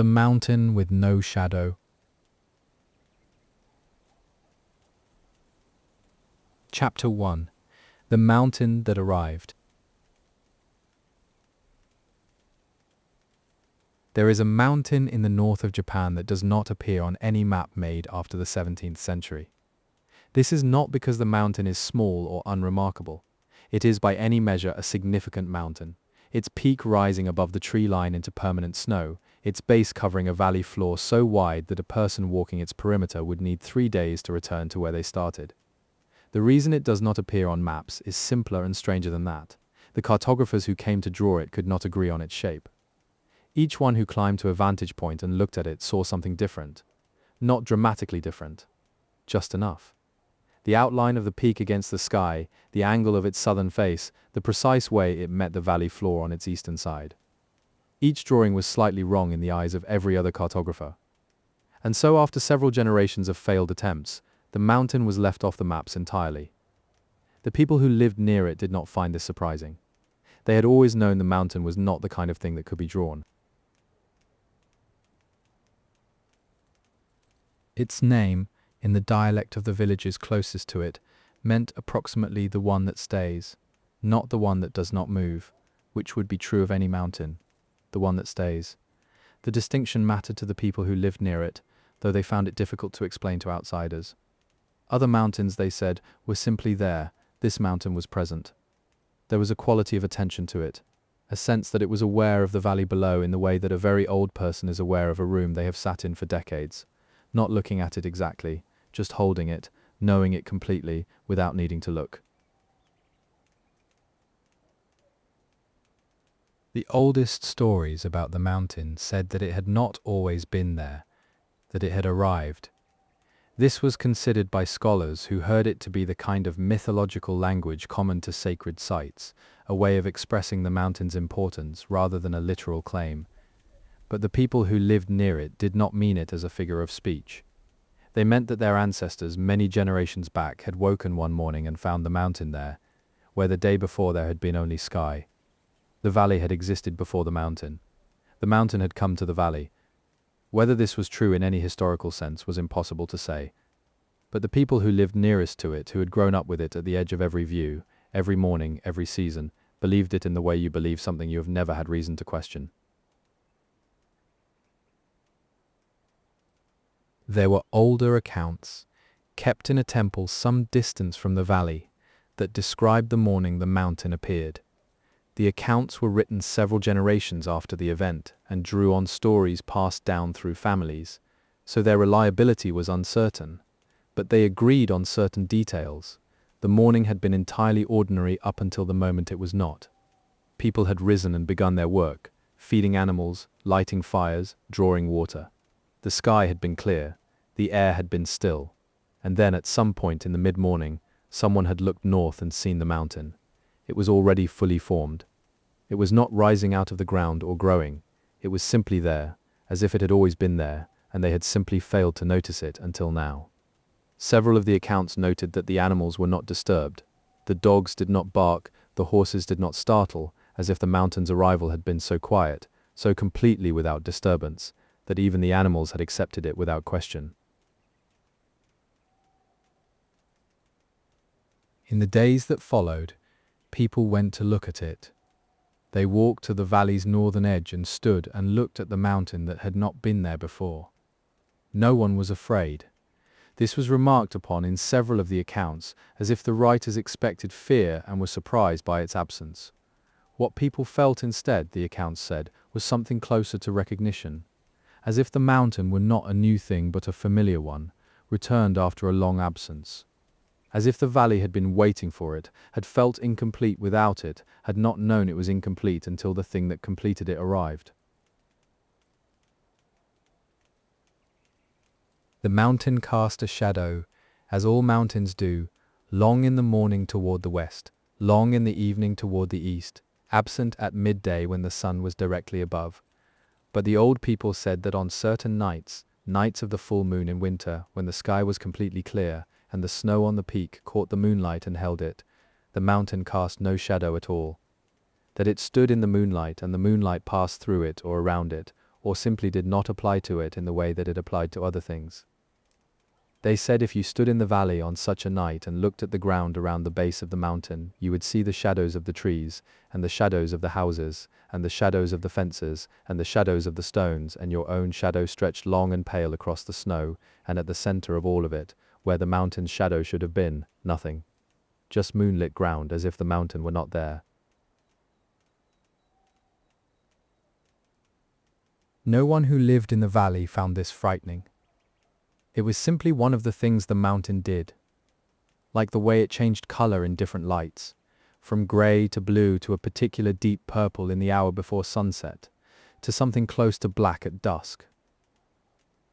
The mountain with no shadow. Chapter 1. The mountain that arrived. There is a mountain in the north of Japan that does not appear on any map made after the 17th century. This is not because the mountain is small or unremarkable. It is by any measure a significant mountain, its peak rising above the tree line into permanent snow, its base covering a valley floor so wide that a person walking its perimeter would need 3 days to return to where they started. The reason it does not appear on maps is simpler and stranger than that. The cartographers who came to draw it could not agree on its shape. Each one who climbed to a vantage point and looked at it saw something different. Not dramatically different. Just enough. The outline of the peak against the sky, the angle of its southern face, the precise way it met the valley floor on its eastern side. Each drawing was slightly wrong in the eyes of every other cartographer. And so after several generations of failed attempts, the mountain was left off the maps entirely. The people who lived near it did not find this surprising. They had always known the mountain was not the kind of thing that could be drawn. Its name, in the dialect of the villages closest to it, meant approximately the one that stays, not the one that does not move, which would be true of any mountain, the one that stays. The distinction mattered to the people who lived near it, though they found it difficult to explain to outsiders. Other mountains, they said, were simply there. This mountain was present. There was a quality of attention to it, a sense that it was aware of the valley below in the way that a very old person is aware of a room they have sat in for decades, not looking at it exactly, just holding it, knowing it completely, without needing to look. The oldest stories about the mountain said that it had not always been there, that it had arrived. This was considered by scholars who heard it to be the kind of mythological language common to sacred sites, a way of expressing the mountain's importance rather than a literal claim. But the people who lived near it did not mean it as a figure of speech. They meant that their ancestors, many generations back, had woken one morning and found the mountain there, where the day before there had been only sky. The valley had existed before the mountain. The mountain had come to the valley. Whether this was true in any historical sense was impossible to say. But the people who lived nearest to it, who had grown up with it at the edge of every view, every morning, every season, believed it in the way you believe something you have never had reason to question. There were older accounts, kept in a temple some distance from the valley, that described the morning the mountain appeared. The accounts were written several generations after the event and drew on stories passed down through families, so their reliability was uncertain. But they agreed on certain details. The morning had been entirely ordinary up until the moment it was not. People had risen and begun their work, feeding animals, lighting fires, drawing water. The sky had been clear. The air had been still, and then at some point in the mid-morning, someone had looked north and seen the mountain. It was already fully formed. It was not rising out of the ground or growing. It was simply there, as if it had always been there, and they had simply failed to notice it until now. Several of the accounts noted that the animals were not disturbed. The dogs did not bark, the horses did not startle, as if the mountain's arrival had been so quiet, so completely without disturbance, that even the animals had accepted it without question. In the days that followed, people went to look at it. They walked to the valley's northern edge and stood and looked at the mountain that had not been there before. No one was afraid. This was remarked upon in several of the accounts, as if the writers expected fear and were surprised by its absence. What people felt instead, the accounts said, was something closer to recognition, as if the mountain were not a new thing but a familiar one, returned after a long absence. As if the valley had been waiting for it, had felt incomplete without it, had not known it was incomplete until the thing that completed it arrived. The mountain cast a shadow, as all mountains do, long in the morning toward the west, long in the evening toward the east, absent at midday when the sun was directly above. But the old people said that on certain nights, nights of the full moon in winter, when the sky was completely clear, and the snow on the peak caught the moonlight and held it, the mountain cast no shadow at all. That it stood in the moonlight and the moonlight passed through it or around it, or simply did not apply to it in the way that it applied to other things. They said if you stood in the valley on such a night and looked at the ground around the base of the mountain, you would see the shadows of the trees, and the shadows of the houses, and the shadows of the fences, and the shadows of the stones, and your own shadow stretched long and pale across the snow, and at the center of all of it, where the mountain's shadow should have been, nothing. Just moonlit ground, as if the mountain were not there. No one who lived in the valley found this frightening. It was simply one of the things the mountain did. Like the way it changed color in different lights, from gray to blue to a particular deep purple in the hour before sunset, to something close to black at dusk.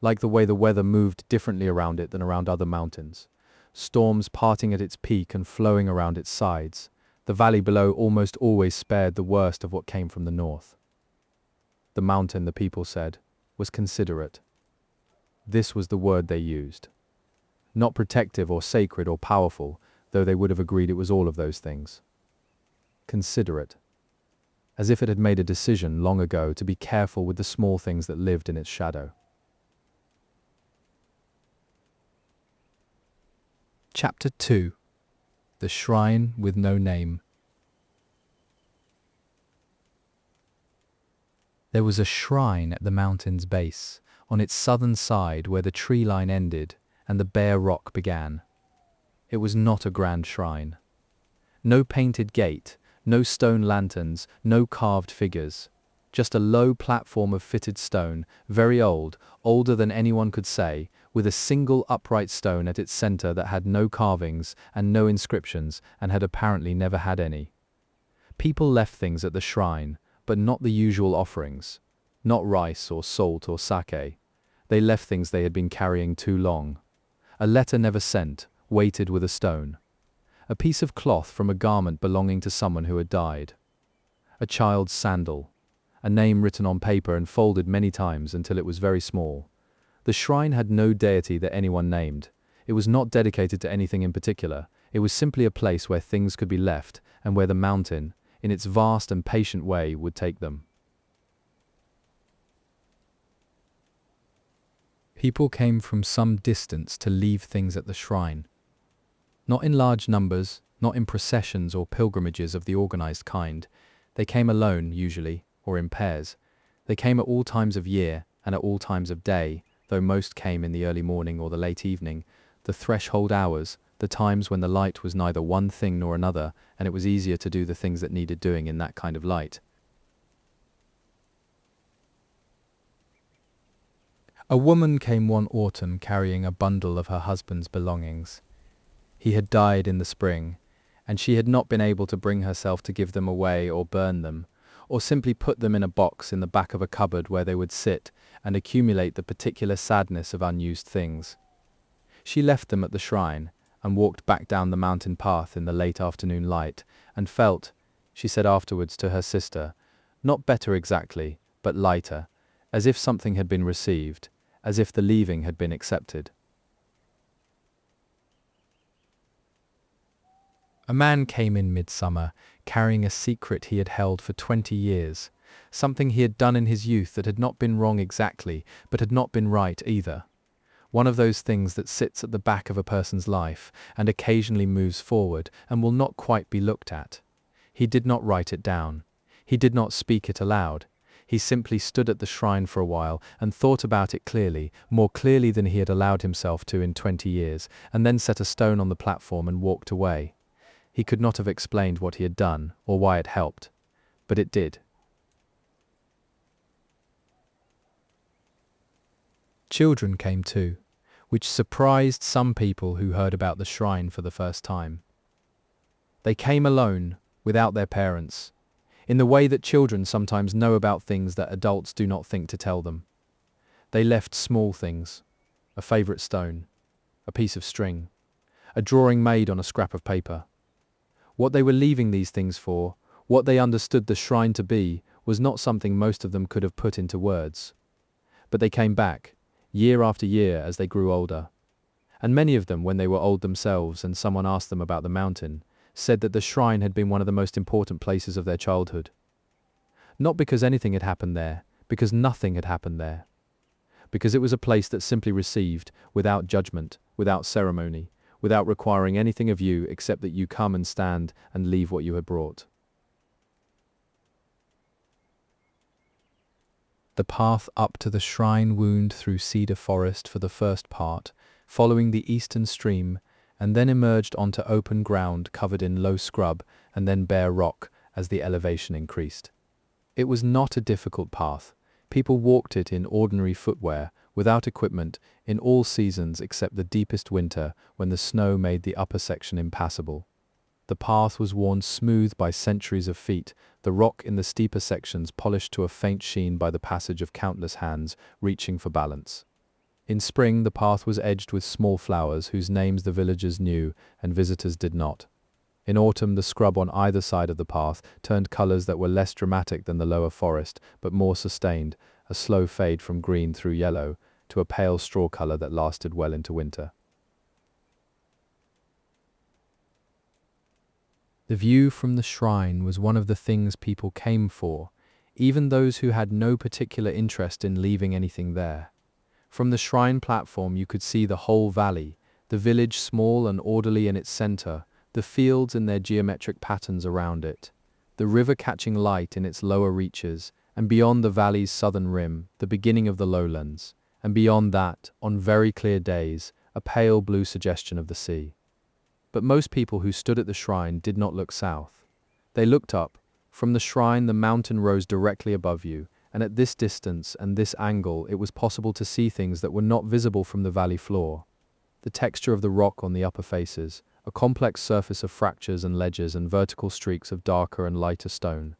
Like the way the weather moved differently around it than around other mountains, storms parting at its peak and flowing around its sides, the valley below almost always spared the worst of what came from the north. The mountain, the people said, was considerate. This was the word they used. Not protective or sacred or powerful, though they would have agreed it was all of those things. Considerate. As if it had made a decision long ago to be careful with the small things that lived in its shadow. Chapter 2. The Shrine with No Name. There was a shrine at the mountain's base, on its southern side where the tree line ended and the bare rock began. It was not a grand shrine. No painted gate, no stone lanterns, no carved figures. Just a low platform of fitted stone, very old, older than anyone could say, with a single upright stone at its center that had no carvings and no inscriptions and had apparently never had any. People left things at the shrine, but not the usual offerings. Not rice or salt or sake. They left things they had been carrying too long. A letter never sent, weighted with a stone. A piece of cloth from a garment belonging to someone who had died. A child's sandal. A name written on paper and folded many times until it was very small. The shrine had no deity that anyone named. It was not dedicated to anything in particular. It was simply a place where things could be left and where the mountain, in its vast and patient way, would take them. People came from some distance to leave things at the shrine. Not in large numbers, not in processions or pilgrimages of the organized kind. They came alone, usually, or in pairs. They came at all times of year and at all times of day, though most came in the early morning or the late evening, the threshold hours, the times when the light was neither one thing nor another, and it was easier to do the things that needed doing in that kind of light. A woman came one autumn carrying a bundle of her husband's belongings. He had died in the spring, and she had not been able to bring herself to give them away or burn them, or simply put them in a box in the back of a cupboard where they would sit and accumulate the particular sadness of unused things. She left them at the shrine and walked back down the mountain path in the late afternoon light and felt, she said afterwards to her sister, not better exactly, but lighter, as if something had been received, as if the leaving had been accepted. A man came in midsummer, carrying a secret he had held for 20 years, something he had done in his youth that had not been wrong exactly, but had not been right either. One of those things that sits at the back of a person's life and occasionally moves forward and will not quite be looked at. He did not write it down. He did not speak it aloud. He simply stood at the shrine for a while and thought about it clearly, more clearly than he had allowed himself to in 20 years, and then set a stone on the platform and walked away. He could not have explained what he had done or why it helped, but it did. Children came too, which surprised some people who heard about the shrine for the first time. They came alone, without their parents, in the way that children sometimes know about things that adults do not think to tell them. They left small things, a favorite stone, a piece of string, a drawing made on a scrap of paper. What they were leaving these things for, what they understood the shrine to be, was not something most of them could have put into words. But they came back, year after year as they grew older. And many of them, when they were old themselves and someone asked them about the mountain, said that the shrine had been one of the most important places of their childhood. Not because anything had happened there, because nothing had happened there. Because it was a place that simply received, without judgment, without ceremony, without requiring anything of you except that you come and stand and leave what you had brought. The path up to the shrine wound through cedar forest for the first part, following the eastern stream, and then emerged onto open ground covered in low scrub and then bare rock as the elevation increased. It was not a difficult path. People walked it in ordinary footwear, without equipment, in all seasons except the deepest winter when the snow made the upper section impassable. The path was worn smooth by centuries of feet, the rock in the steeper sections polished to a faint sheen by the passage of countless hands reaching for balance. In spring, the path was edged with small flowers whose names the villagers knew and visitors did not. In autumn, the scrub on either side of the path turned colors that were less dramatic than the lower forest, but more sustained, a slow fade from green through yellow to a pale straw color that lasted well into winter. The view from the shrine was one of the things people came for, even those who had no particular interest in leaving anything there. From the shrine platform you could see the whole valley, the village small and orderly in its center, the fields and their geometric patterns around it, the river catching light in its lower reaches, and beyond the valley's southern rim, the beginning of the lowlands, and beyond that, on very clear days, a pale blue suggestion of the sea. But most people who stood at the shrine did not look south. They looked up. From the shrine, the mountain rose directly above you, and at this distance and this angle, it was possible to see things that were not visible from the valley floor. The texture of the rock on the upper faces, a complex surface of fractures and ledges and vertical streaks of darker and lighter stone.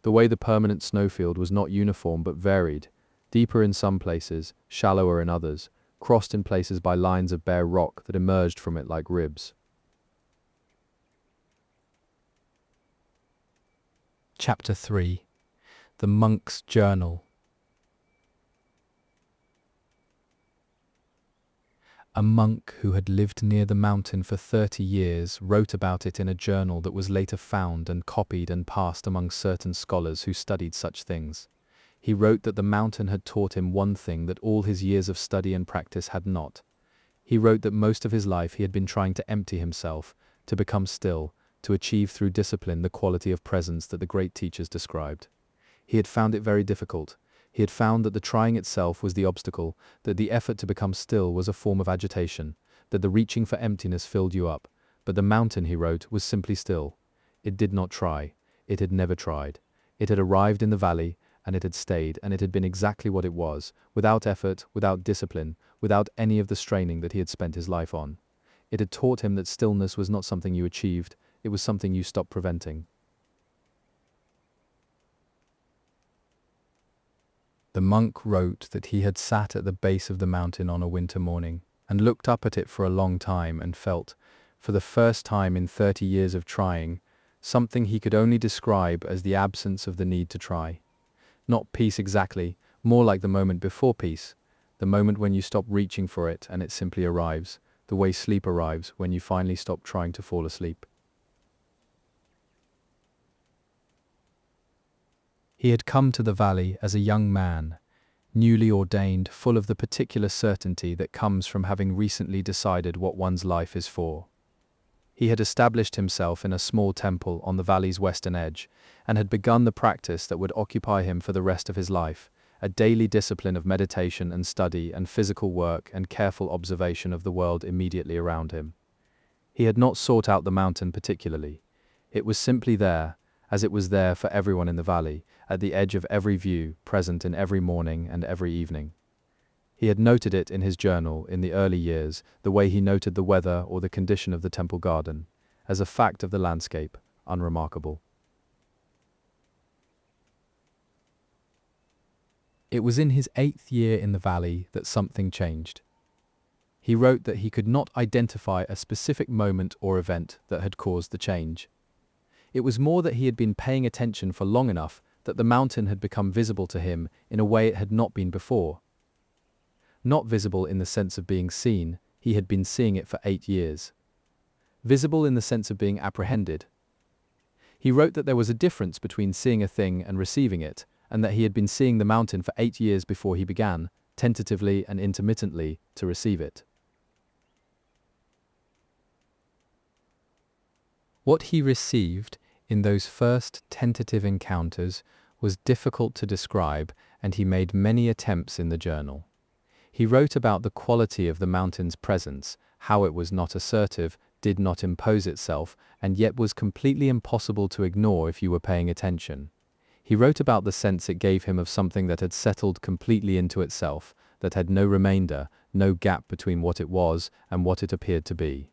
The way the permanent snowfield was not uniform but varied, deeper in some places, shallower in others, crossed in places by lines of bare rock that emerged from it like ribs. Chapter 3. The Monk's Journal. A monk who had lived near the mountain for 30 years wrote about it in a journal that was later found and copied and passed among certain scholars who studied such things. He wrote that the mountain had taught him one thing that all his years of study and practice had not. He wrote that most of his life he had been trying to empty himself, to become still, to achieve through discipline the quality of presence that the great teachers described. He had found it very difficult. He had found that the trying itself was the obstacle, that the effort to become still was a form of agitation, that the reaching for emptiness filled you up. But the mountain, he wrote, was simply still. It did not try. It had never tried. It had arrived in the valley, and it had stayed, and it had been exactly what it was, without effort, without discipline, without any of the straining that he had spent his life on. It had taught him that stillness was not something you achieved, it was something you stopped preventing. The monk wrote that he had sat at the base of the mountain on a winter morning and looked up at it for a long time and felt, for the first time in 30 years of trying, something he could only describe as the absence of the need to try. Not peace exactly, more like the moment before peace, the moment when you stop reaching for it and it simply arrives, the way sleep arrives when you finally stop trying to fall asleep. He had come to the valley as a young man, newly ordained, full of the particular certainty that comes from having recently decided what one's life is for. He had established himself in a small temple on the valley's western edge, and had begun the practice that would occupy him for the rest of his life, a daily discipline of meditation and study and physical work and careful observation of the world immediately around him. He had not sought out the mountain particularly. It was simply there, as it was there for everyone in the valley, at the edge of every view, present in every morning and every evening. He had noted it in his journal in the early years, the way he noted the weather or the condition of the temple garden, as a fact of the landscape, unremarkable. It was in his 8th year in the valley that something changed. He wrote that he could not identify a specific moment or event that had caused the change. It was more that he had been paying attention for long enough that the mountain had become visible to him in a way it had not been before. Not visible in the sense of being seen, he had been seeing it for 8 years. Visible in the sense of being apprehended. He wrote that there was a difference between seeing a thing and receiving it, and that he had been seeing the mountain for 8 years before he began, tentatively and intermittently, to receive it. What he received in those first tentative encounters was difficult to describe, and he made many attempts in the journal. He wrote about the quality of the mountain's presence, how it was not assertive, did not impose itself, and yet was completely impossible to ignore if you were paying attention. He wrote about the sense it gave him of something that had settled completely into itself, that had no remainder, no gap between what it was and what it appeared to be.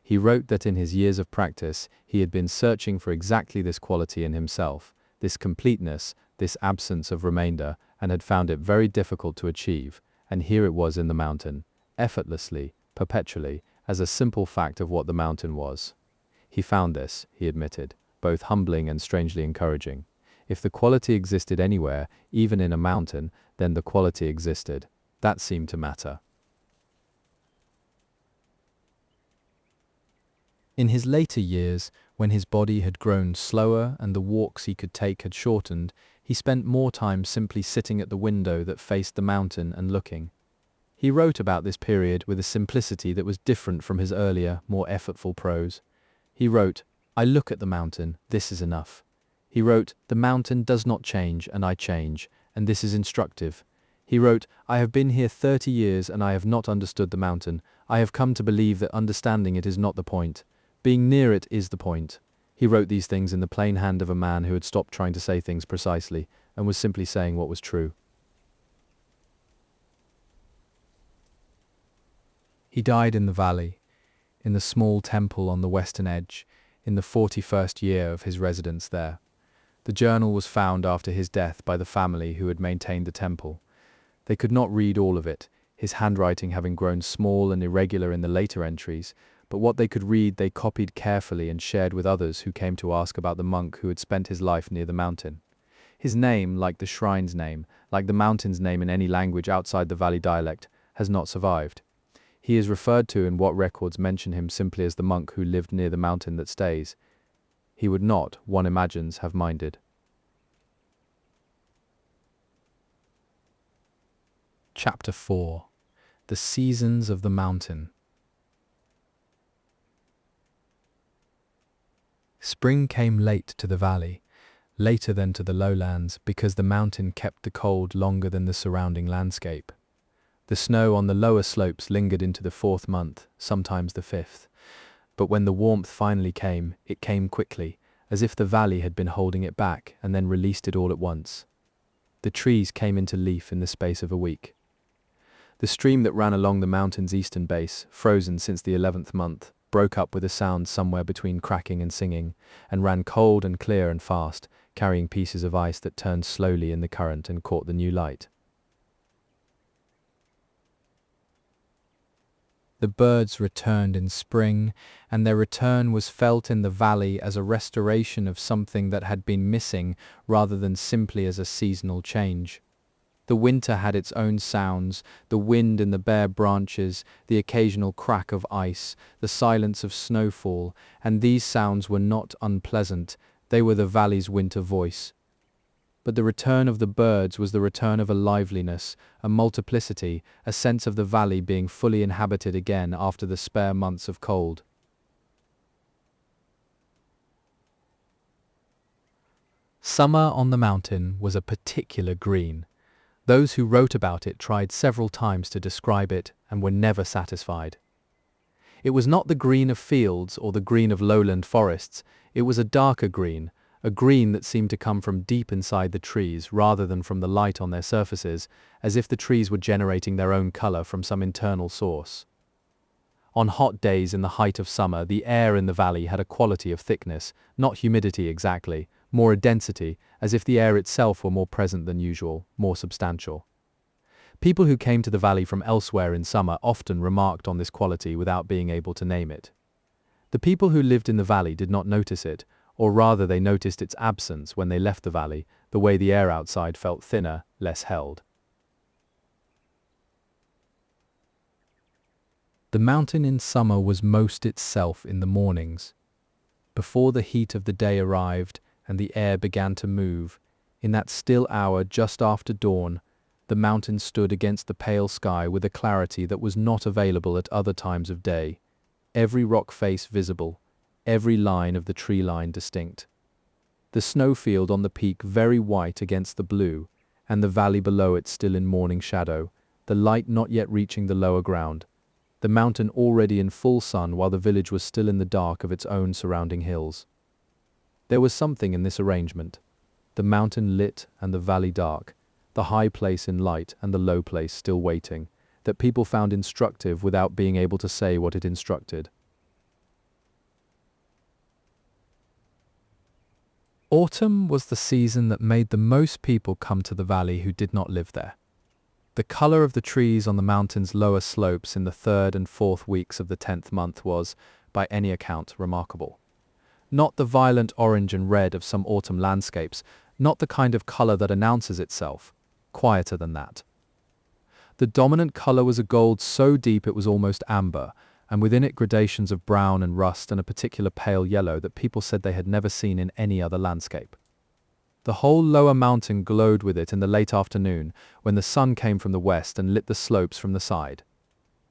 He wrote that in his years of practice, he had been searching for exactly this quality in himself, this completeness, this absence of remainder, and had found it very difficult to achieve, and here it was in the mountain, effortlessly, perpetually, as a simple fact of what the mountain was. He found this, he admitted, both humbling and strangely encouraging. If the quality existed anywhere, even in a mountain, then the quality existed. That seemed to matter. In his later years, when his body had grown slower and the walks he could take had shortened, he spent more time simply sitting at the window that faced the mountain and looking. He wrote about this period with a simplicity that was different from his earlier, more effortful prose. He wrote, "I look at the mountain, this is enough." He wrote, "The mountain does not change, and I change, and this is instructive." He wrote, "I have been here 30 years and I have not understood the mountain. I have come to believe that understanding it is not the point. Being near it is the point." He wrote these things in the plain hand of a man who had stopped trying to say things precisely and was simply saying what was true. He died in the valley, in the small temple on the western edge, in the 41st year of his residence there. The journal was found after his death by the family who had maintained the temple. They could not read all of it, his handwriting having grown small and irregular in the later entries, but what they could read they copied carefully and shared with others who came to ask about the monk who had spent his life near the mountain. His name, like the shrine's name, like the mountain's name in any language outside the valley dialect, has not survived. He is referred to in what records mention him simply as the monk who lived near the mountain that stays. He would not, one imagines, have minded. Chapter 4. The Seasons of the Mountain. Spring came late to the valley, later than to the lowlands, because the mountain kept the cold longer than the surrounding landscape. The snow on the lower slopes lingered into the 4th month, sometimes the 5th. But when the warmth finally came, it came quickly, as if the valley had been holding it back and then released it all at once. The trees came into leaf in the space of a week. The stream that ran along the mountain's eastern base, frozen since the 11th month, broke up with a sound somewhere between cracking and singing, and ran cold and clear and fast, carrying pieces of ice that turned slowly in the current and caught the new light. The birds returned in spring, and their return was felt in the valley as a restoration of something that had been missing rather than simply as a seasonal change. The winter had its own sounds, the wind in the bare branches, the occasional crack of ice, the silence of snowfall, and these sounds were not unpleasant, they were the valley's winter voice. But the return of the birds was the return of a liveliness, a multiplicity, a sense of the valley being fully inhabited again after the spare months of cold. Summer on the mountain was a particular green. Those who wrote about it tried several times to describe it and were never satisfied. It was not the green of fields or the green of lowland forests, it was a darker green, a green that seemed to come from deep inside the trees rather than from the light on their surfaces, as if the trees were generating their own color from some internal source. On hot days in the height of summer, the air in the valley had a quality of thickness, not humidity exactly, more a density, as if the air itself were more present than usual, more substantial. People who came to the valley from elsewhere in summer often remarked on this quality without being able to name it. The people who lived in the valley did not notice it, or rather they noticed its absence when they left the valley, the way the air outside felt thinner, less held. The mountain in summer was most itself in the mornings. Before the heat of the day arrived and the air began to move, In that still hour just after dawn, the mountain stood against the pale sky with a clarity that was not available at other times of day, every rock face visible, every line of the tree line distinct. The snowfield on the peak very white against the blue, and the valley below it still in morning shadow, the light not yet reaching the lower ground, the mountain already in full sun while the village was still in the dark of its own surrounding hills. There was something in this arrangement, the mountain lit and the valley dark, the high place in light and the low place still waiting, that people found instructive without being able to say what it instructed. Autumn was the season that made the most people come to the valley who did not live there. The color of the trees on the mountain's lower slopes in the 3rd and 4th weeks of the 10th month was, by any account, remarkable. Not the violent orange and red of some autumn landscapes, not the kind of color that announces itself, quieter than that. The dominant color was a gold so deep it was almost amber, and within it gradations of brown and rust and a particular pale yellow that people said they had never seen in any other landscape. The whole lower mountain glowed with it in the late afternoon when the sun came from the west and lit the slopes from the side.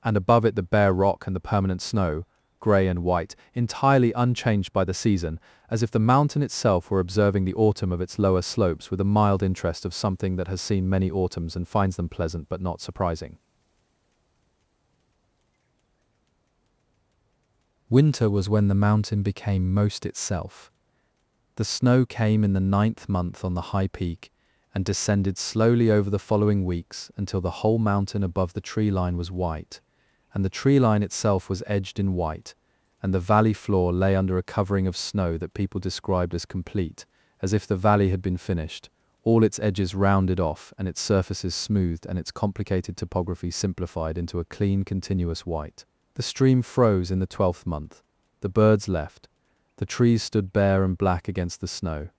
And above it the bare rock and the permanent snow, grey and white, entirely unchanged by the season, as if the mountain itself were observing the autumn of its lower slopes with a mild interest of something that has seen many autumns and finds them pleasant but not surprising. Winter was when the mountain became most itself. The snow came in the 9th month on the high peak and descended slowly over the following weeks until the whole mountain above the tree line was white, and the tree line itself was edged in white, and the valley floor lay under a covering of snow that people described as complete, as if the valley had been finished, all its edges rounded off and its surfaces smoothed and its complicated topography simplified into a clean, continuous white. The stream froze in the 12th month, the birds left, the trees stood bare and black against the snow,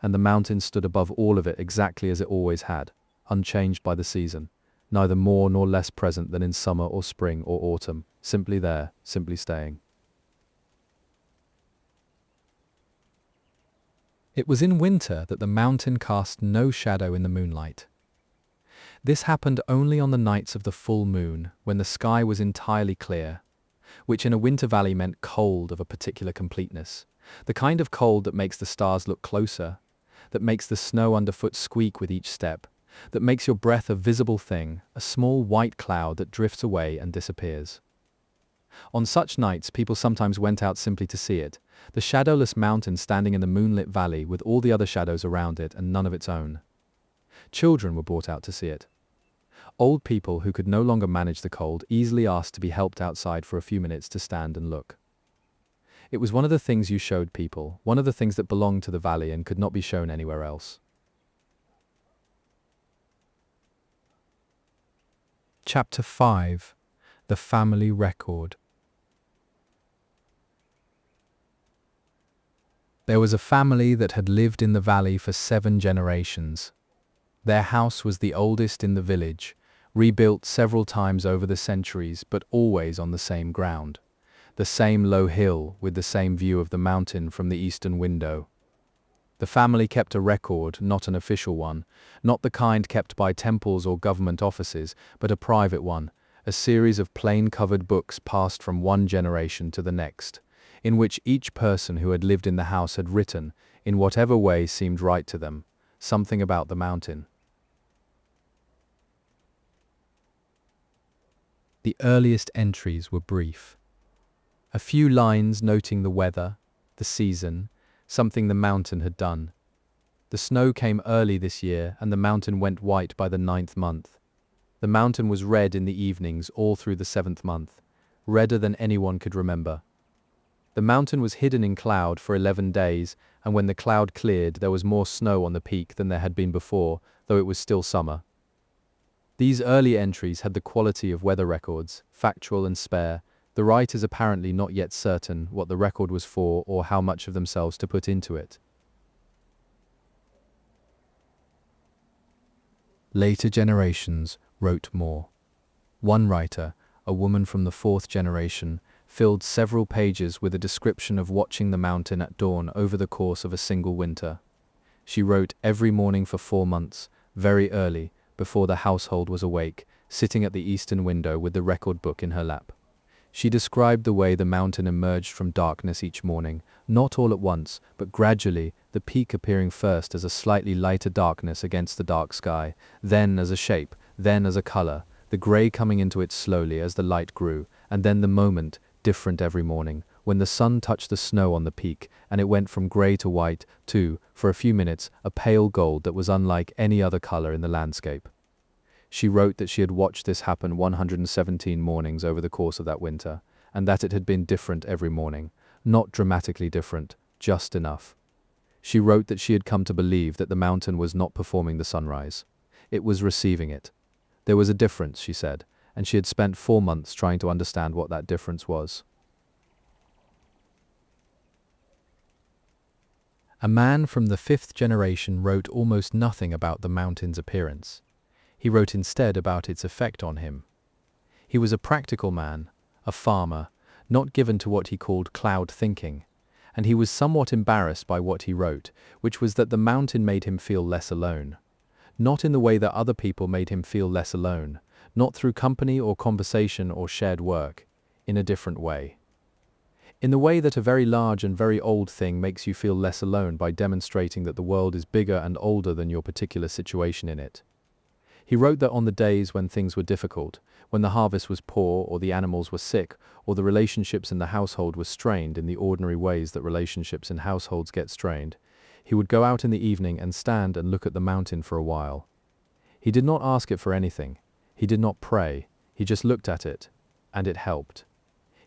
and the mountain stood above all of it exactly as it always had, unchanged by the season, neither more nor less present than in summer or spring or autumn, simply there, simply staying. It was in winter that the mountain cast no shadow in the moonlight. This happened only on the nights of the full moon, when the sky was entirely clear, which in a winter valley meant cold of a particular completeness, the kind of cold that makes the stars look closer, that makes the snow underfoot squeak with each step, that makes your breath a visible thing, a small white cloud that drifts away and disappears. On such nights, people sometimes went out simply to see it, the shadowless mountain standing in the moonlit valley with all the other shadows around it and none of its own. Children were brought out to see it. Old people who could no longer manage the cold easily asked to be helped outside for a few minutes to stand and look. It was one of the things you showed people, one of the things that belonged to the valley and could not be shown anywhere else. Chapter 5. The Family Record. There was a family that had lived in the valley for 7 generations. Their house was the oldest in the village, rebuilt several times over the centuries, but always on the same ground. The same low hill with the same view of the mountain from the eastern window. The family kept a record, not an official one, not the kind kept by temples or government offices, but a private one, a series of plain-covered books passed from one generation to the next, in which each person who had lived in the house had written, in whatever way seemed right to them, something about the mountain. The earliest entries were brief. A few lines noting the weather, the season, something the mountain had done. The snow came early this year and the mountain went white by the 9th month. The mountain was red in the evenings all through the 7th month, redder than anyone could remember. The mountain was hidden in cloud for 11 days, and when the cloud cleared there was more snow on the peak than there had been before, though it was still summer. These early entries had the quality of weather records, factual and spare, the writers apparently not yet certain what the record was for or how much of themselves to put into it. Later generations wrote more. One writer, a woman from the 4th generation, filled several pages with a description of watching the mountain at dawn over the course of a single winter. She wrote every morning for 4 months, very early, before the household was awake, sitting at the eastern window with the record book in her lap. She described the way the mountain emerged from darkness each morning, not all at once, but gradually, the peak appearing first as a slightly lighter darkness against the dark sky, then as a shape, then as a color, the gray coming into it slowly as the light grew, and then the moment, different every morning, when the sun touched the snow on the peak, and it went from gray to white to, for a few minutes, a pale gold that was unlike any other color in the landscape. She wrote that she had watched this happen 117 mornings over the course of that winter, and that it had been different every morning, not dramatically different, just enough. She wrote that she had come to believe that the mountain was not performing the sunrise. It was receiving it. There was a difference, she said, and she had spent 4 months trying to understand what that difference was. A man from the 5th generation wrote almost nothing about the mountain's appearance. He wrote instead about its effect on him. He was a practical man, a farmer, not given to what he called cloud thinking, and he was somewhat embarrassed by what he wrote, which was that the mountain made him feel less alone. Not in the way that other people made him feel less alone, not through company or conversation or shared work, in a different way. In the way that a very large and very old thing makes you feel less alone by demonstrating that the world is bigger and older than your particular situation in it. He wrote that on the days when things were difficult, when the harvest was poor or the animals were sick, or the relationships in the household were strained in the ordinary ways that relationships in households get strained, he would go out in the evening and stand and look at the mountain for a while. He did not ask it for anything. He did not pray. He just looked at it, and it helped.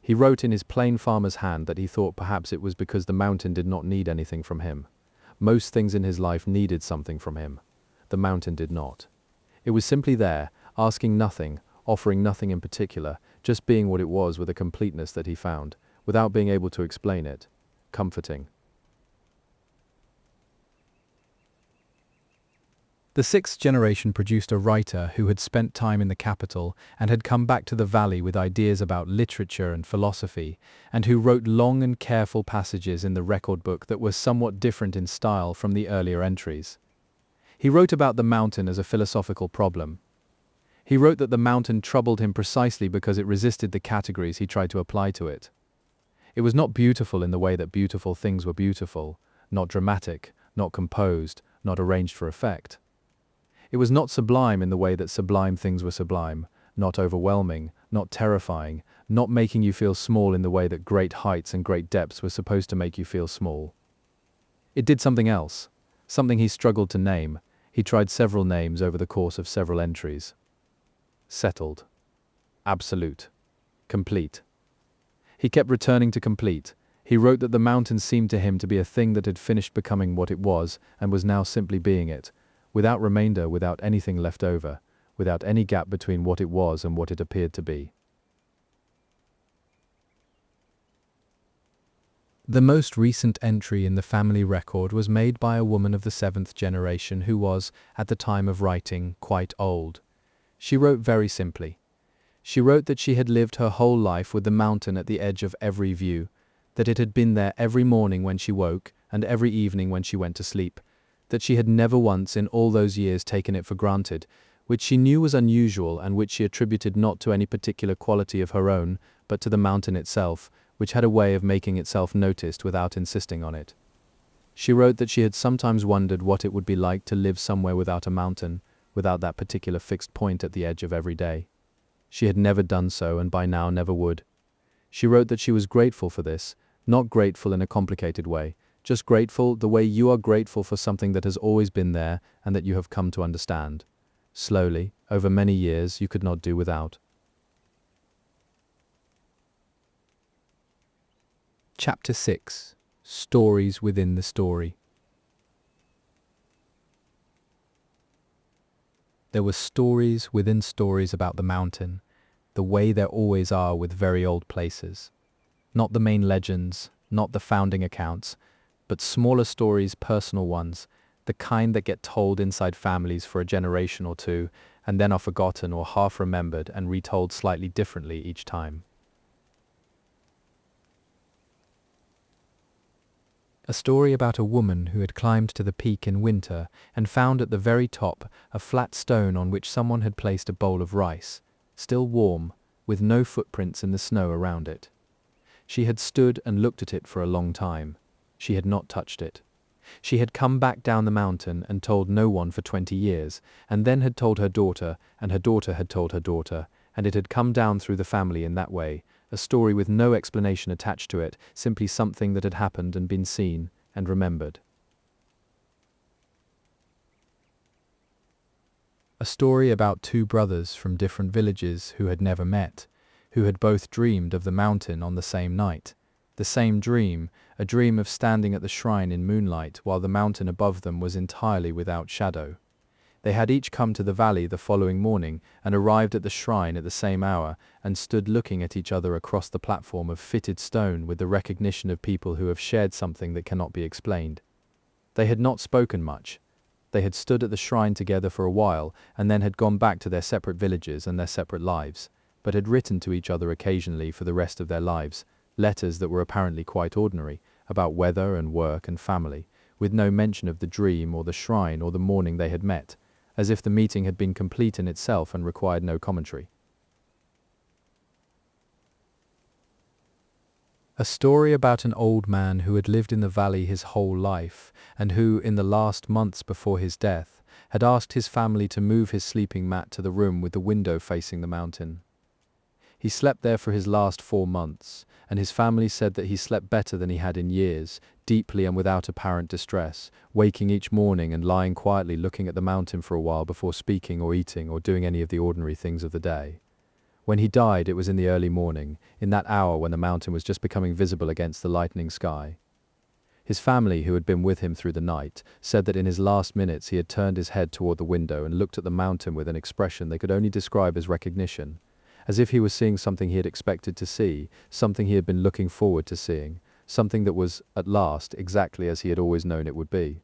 He wrote in his plain farmer's hand that he thought perhaps it was because the mountain did not need anything from him. Most things in his life needed something from him. The mountain did not. It was simply there, asking nothing, offering nothing in particular, just being what it was with a completeness that he found, without being able to explain it. Comforting. The 6th generation produced a writer who had spent time in the capital and had come back to the valley with ideas about literature and philosophy, and who wrote long and careful passages in the record book that were somewhat different in style from the earlier entries. He wrote about the mountain as a philosophical problem. He wrote that the mountain troubled him precisely because it resisted the categories he tried to apply to it. It was not beautiful in the way that beautiful things were beautiful, not dramatic, not composed, not arranged for effect. It was not sublime in the way that sublime things were sublime, not overwhelming, not terrifying, not making you feel small in the way that great heights and great depths were supposed to make you feel small. It did something else, something he struggled to name. He tried several names over the course of several entries. Settled. Absolute. Complete. He kept returning to complete. He wrote that the mountain seemed to him to be a thing that had finished becoming what it was and was now simply being it, without remainder, without anything left over, without any gap between what it was and what it appeared to be. The most recent entry in the family record was made by a woman of the 7th generation who was, at the time of writing, quite old. She wrote very simply. She wrote that she had lived her whole life with the mountain at the edge of every view, that it had been there every morning when she woke and every evening when she went to sleep, that she had never once in all those years taken it for granted, which she knew was unusual and which she attributed not to any particular quality of her own, but to the mountain itself, which had a way of making itself noticed without insisting on it. She wrote that she had sometimes wondered what it would be like to live somewhere without a mountain, without that particular fixed point at the edge of every day. She had never done so and by now never would. She wrote that she was grateful for this, not grateful in a complicated way, just grateful the way you are grateful for something that has always been there and that you have come to understand. Slowly, over many years, you could not do without. Chapter 6. Stories within the story. There were stories within stories about the mountain, the way there always are with very old places. Not the main legends, not the founding accounts, but smaller stories, personal ones, the kind that get told inside families for a generation or two and then are forgotten or half remembered and retold slightly differently each time. A story about a woman who had climbed to the peak in winter and found at the very top a flat stone on which someone had placed a bowl of rice, still warm, with no footprints in the snow around it. She had stood and looked at it for a long time. She had not touched it. She had come back down the mountain and told no one for 20 years, and then had told her daughter, and her daughter had told her daughter, and it had come down through the family in that way, a story with no explanation attached to it, simply something that had happened and been seen and remembered. A story about two brothers from different villages who had never met, who had both dreamed of the mountain on the same night. The same dream, a dream of standing at the shrine in moonlight while the mountain above them was entirely without shadow. They had each come to the valley the following morning and arrived at the shrine at the same hour and stood looking at each other across the platform of fitted stone with the recognition of people who have shared something that cannot be explained. They had not spoken much. They had stood at the shrine together for a while and then had gone back to their separate villages and their separate lives, but had written to each other occasionally for the rest of their lives, letters that were apparently quite ordinary, about weather and work and family, with no mention of the dream or the shrine or the morning they had met, as if the meeting had been complete in itself and required no commentary. A story about an old man who had lived in the valley his whole life, and who, in the last months before his death, had asked his family to move his sleeping mat to the room with the window facing the mountain. He slept there for his last 4 months, and his family said that he slept better than he had in years, deeply and without apparent distress, waking each morning and lying quietly looking at the mountain for a while before speaking or eating or doing any of the ordinary things of the day. When he died, it was in the early morning, in that hour when the mountain was just becoming visible against the lightening sky. His family, who had been with him through the night, said that in his last minutes he had turned his head toward the window and looked at the mountain with an expression they could only describe as recognition, as if he was seeing something he had expected to see, something he had been looking forward to seeing, something that was, at last, exactly as he had always known it would be.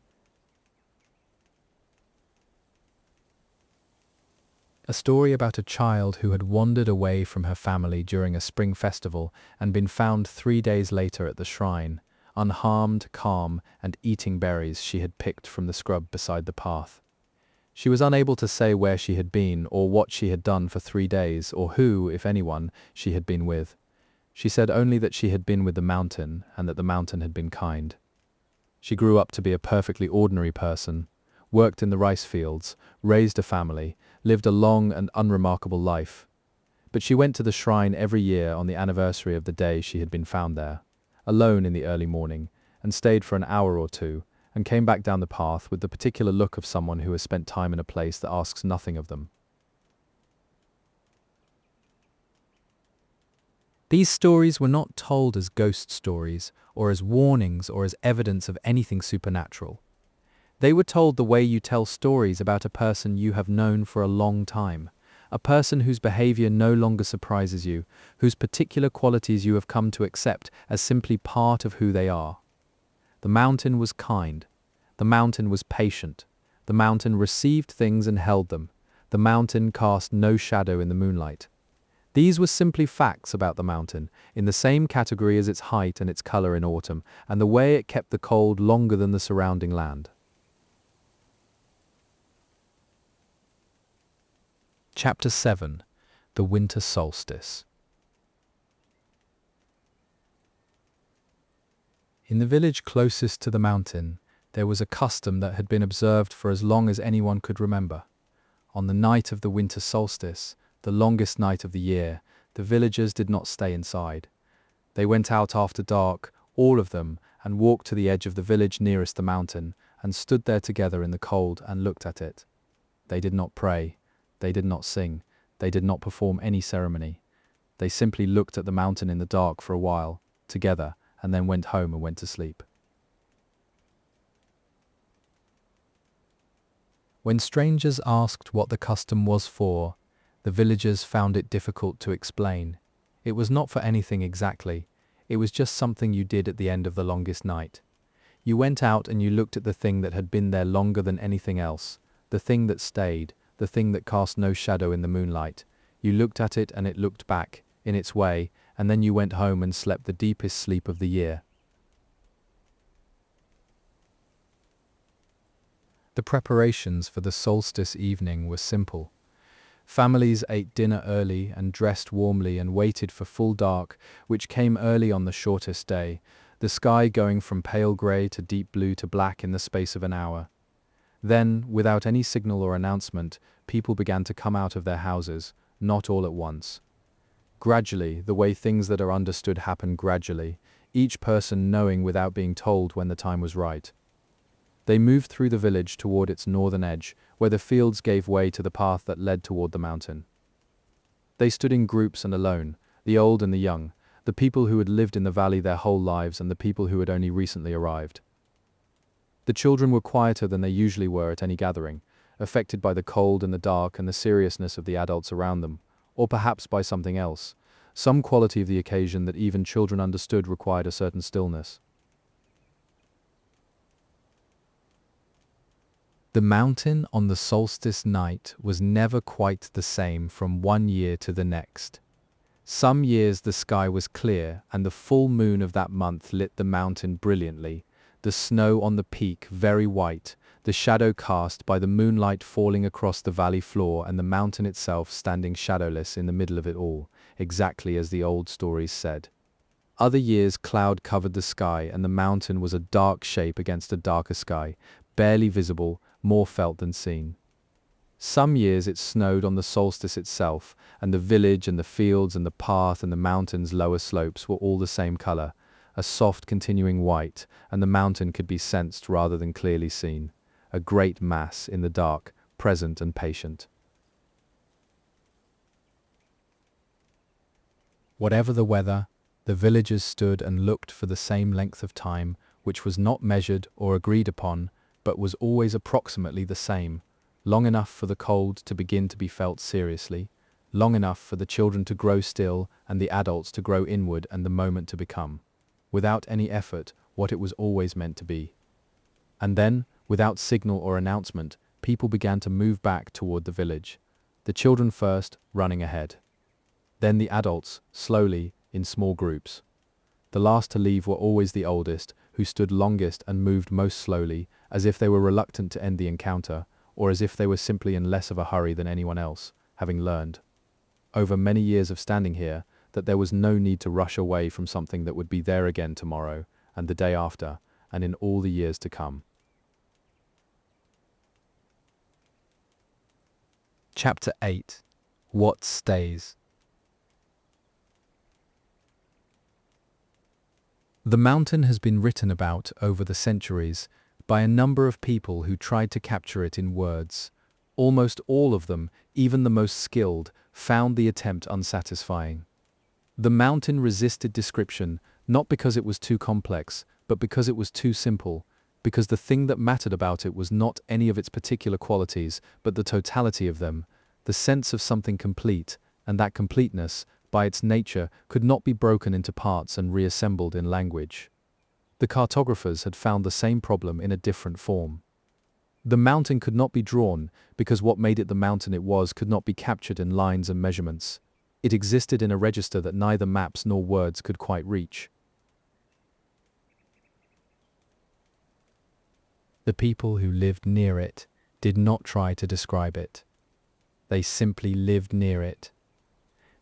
A story about a child who had wandered away from her family during a spring festival and been found 3 days later at the shrine, unharmed, calm, and eating berries she had picked from the scrub beside the path. She was unable to say where she had been or what she had done for 3 days or who, if anyone, she had been with. She said only that she had been with the mountain and that the mountain had been kind. She grew up to be a perfectly ordinary person, worked in the rice fields, raised a family, lived a long and unremarkable life. But she went to the shrine every year on the anniversary of the day she had been found there, alone in the early morning, and stayed for an hour or two, and came back down the path with the particular look of someone who has spent time in a place that asks nothing of them. These stories were not told as ghost stories, or as warnings, or as evidence of anything supernatural. They were told the way you tell stories about a person you have known for a long time, a person whose behavior no longer surprises you, whose particular qualities you have come to accept as simply part of who they are. The mountain was kind. The mountain was patient. The mountain received things and held them. The mountain cast no shadow in the moonlight. These were simply facts about the mountain, in the same category as its height and its color in autumn, and the way it kept the cold longer than the surrounding land. Chapter 7. The Winter Solstice. In the village closest to the mountain, there was a custom that had been observed for as long as anyone could remember. On the night of the winter solstice, the longest night of the year, the villagers did not stay inside. They went out after dark, all of them, and walked to the edge of the village nearest the mountain, and stood there together in the cold and looked at it. They did not pray, they did not sing, they did not perform any ceremony. They simply looked at the mountain in the dark for a while, together, and then went home and went to sleep. When strangers asked what the custom was for, the villagers found it difficult to explain. It was not for anything exactly. It was just something you did at the end of the longest night. You went out and you looked at the thing that had been there longer than anything else, the thing that stayed, the thing that cast no shadow in the moonlight. You looked at it and it looked back, in its way, and then you went home and slept the deepest sleep of the year. The preparations for the solstice evening were simple. Families ate dinner early and dressed warmly and waited for full dark, which came early on the shortest day, the sky going from pale grey to deep blue to black in the space of an hour. Then, without any signal or announcement, people began to come out of their houses, not all at once. Gradually, the way things that are understood happen gradually, each person knowing without being told when the time was right. They moved through the village toward its northern edge, where the fields gave way to the path that led toward the mountain. They stood in groups and alone, the old and the young, the people who had lived in the valley their whole lives and the people who had only recently arrived. The children were quieter than they usually were at any gathering, affected by the cold and the dark and the seriousness of the adults around them, or perhaps by something else, some quality of the occasion that even children understood required a certain stillness. The mountain on the solstice night was never quite the same from one year to the next. Some years the sky was clear and the full moon of that month lit the mountain brilliantly, the snow on the peak very white, the shadow cast by the moonlight falling across the valley floor and the mountain itself standing shadowless in the middle of it all, exactly as the old stories said. Other years cloud covered the sky and the mountain was a dark shape against a darker sky, barely visible, more felt than seen. Some years it snowed on the solstice itself, and the village and the fields and the path and the mountain's lower slopes were all the same color, a soft continuing white, and the mountain could be sensed rather than clearly seen, a great mass in the dark, present and patient. Whatever the weather, the villagers stood and looked for the same length of time, which was not measured or agreed upon, but was always approximately the same, long enough for the cold to begin to be felt seriously, long enough for the children to grow still and the adults to grow inward and the moment to become, without any effort, what it was always meant to be. And then, without signal or announcement, people began to move back toward the village, the children first, running ahead. Then the adults, slowly, in small groups. The last to leave were always the oldest, who stood longest and moved most slowly, as if they were reluctant to end the encounter, or as if they were simply in less of a hurry than anyone else, having learned, over many years of standing here, that there was no need to rush away from something that would be there again tomorrow, and the day after, and in all the years to come. Chapter 8. What Stays? The mountain has been written about over the centuries by a number of people who tried to capture it in words. Almost all of them, even the most skilled, found the attempt unsatisfying. The mountain resisted description, not because it was too complex, but because it was too simple, because the thing that mattered about it was not any of its particular qualities, but the totality of them, the sense of something complete, and that completeness, by its nature, could not be broken into parts and reassembled in language. The cartographers had found the same problem in a different form. The mountain could not be drawn, because what made it the mountain it was could not be captured in lines and measurements. It existed in a register that neither maps nor words could quite reach. The people who lived near it did not try to describe it. They simply lived near it.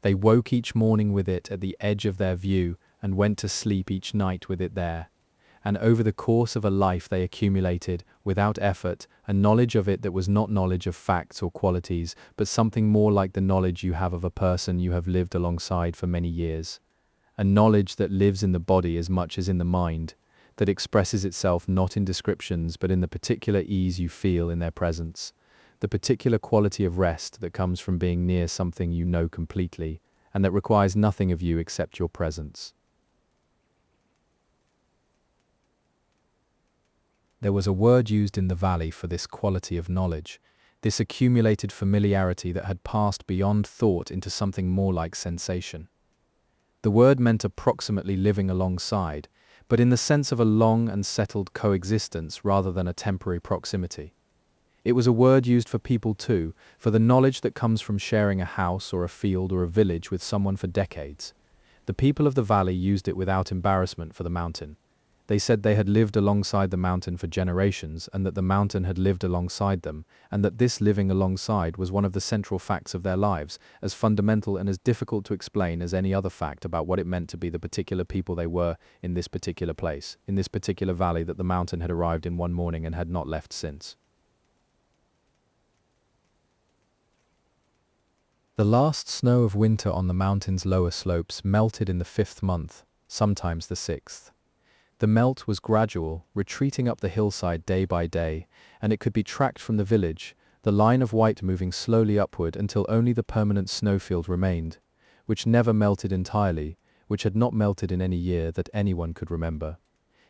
They woke each morning with it at the edge of their view and went to sleep each night with it there. And over the course of a life they accumulated, without effort, a knowledge of it that was not knowledge of facts or qualities, but something more like the knowledge you have of a person you have lived alongside for many years. A knowledge that lives in the body as much as in the mind, that expresses itself not in descriptions but in the particular ease you feel in their presence, the particular quality of rest that comes from being near something you know completely, and that requires nothing of you except your presence. There was a word used in the valley for this quality of knowledge, this accumulated familiarity that had passed beyond thought into something more like sensation. The word meant approximately living alongside, but in the sense of a long and settled coexistence rather than a temporary proximity. It was a word used for people too, for the knowledge that comes from sharing a house or a field or a village with someone for decades. The people of the valley used it without embarrassment for the mountain. They said they had lived alongside the mountain for generations, and that the mountain had lived alongside them, and that this living alongside was one of the central facts of their lives, as fundamental and as difficult to explain as any other fact about what it meant to be the particular people they were in this particular place, in this particular valley that the mountain had arrived in one morning and had not left since. The last snow of winter on the mountain's lower slopes melted in the 5th month, sometimes the 6th. The melt was gradual, retreating up the hillside day by day, and it could be tracked from the village, the line of white moving slowly upward until only the permanent snowfield remained, which never melted entirely, which had not melted in any year that anyone could remember.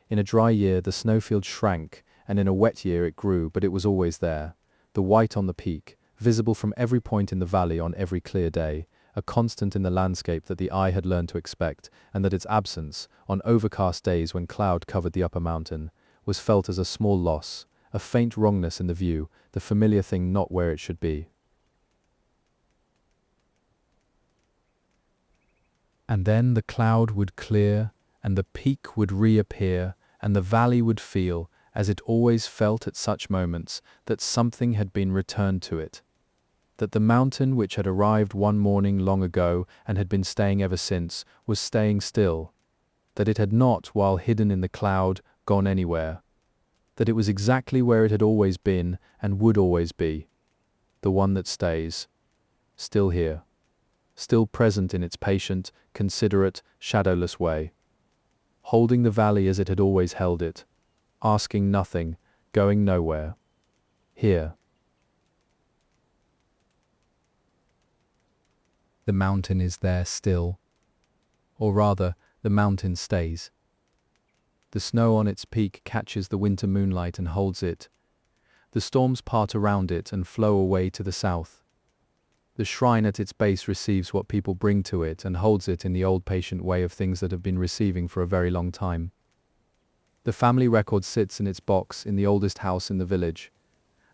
In a dry year the snowfield shrank, and in a wet year it grew, but it was always there, the white on the peak, visible from every point in the valley on every clear day, a constant in the landscape that the eye had learned to expect, and that its absence, on overcast days when cloud covered the upper mountain, was felt as a small loss, a faint wrongness in the view, the familiar thing not where it should be. And then the cloud would clear, and the peak would reappear, and the valley would feel, as it always felt at such moments, that something had been returned to it. That the mountain which had arrived one morning long ago and had been staying ever since was staying still, that it had not, while hidden in the cloud, gone anywhere, that it was exactly where it had always been and would always be, the one that stays, still here, still present in its patient, considerate, shadowless way, holding the valley as it had always held it, asking nothing, going nowhere, here. The mountain is there still, or rather, the mountain stays. The snow on its peak catches the winter moonlight and holds it. The storms part around it and flow away to the south. The shrine at its base receives what people bring to it and holds it in the old patient way of things that have been receiving for a very long time. The family record sits in its box in the oldest house in the village.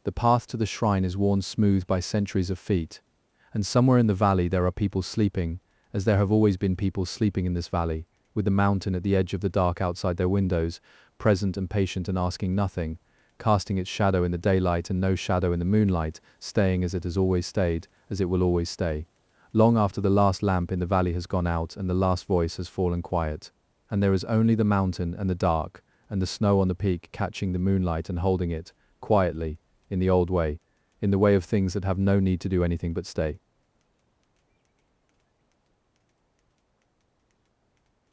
The path to the shrine is worn smooth by centuries of feet. And somewhere in the valley there are people sleeping, as there have always been people sleeping in this valley, with the mountain at the edge of the dark outside their windows, present and patient and asking nothing, casting its shadow in the daylight and no shadow in the moonlight, staying as it has always stayed, as it will always stay, long after the last lamp in the valley has gone out and the last voice has fallen quiet, and there is only the mountain and the dark, and the snow on the peak catching the moonlight and holding it, quietly, in the old way, in the way of things that have no need to do anything but stay.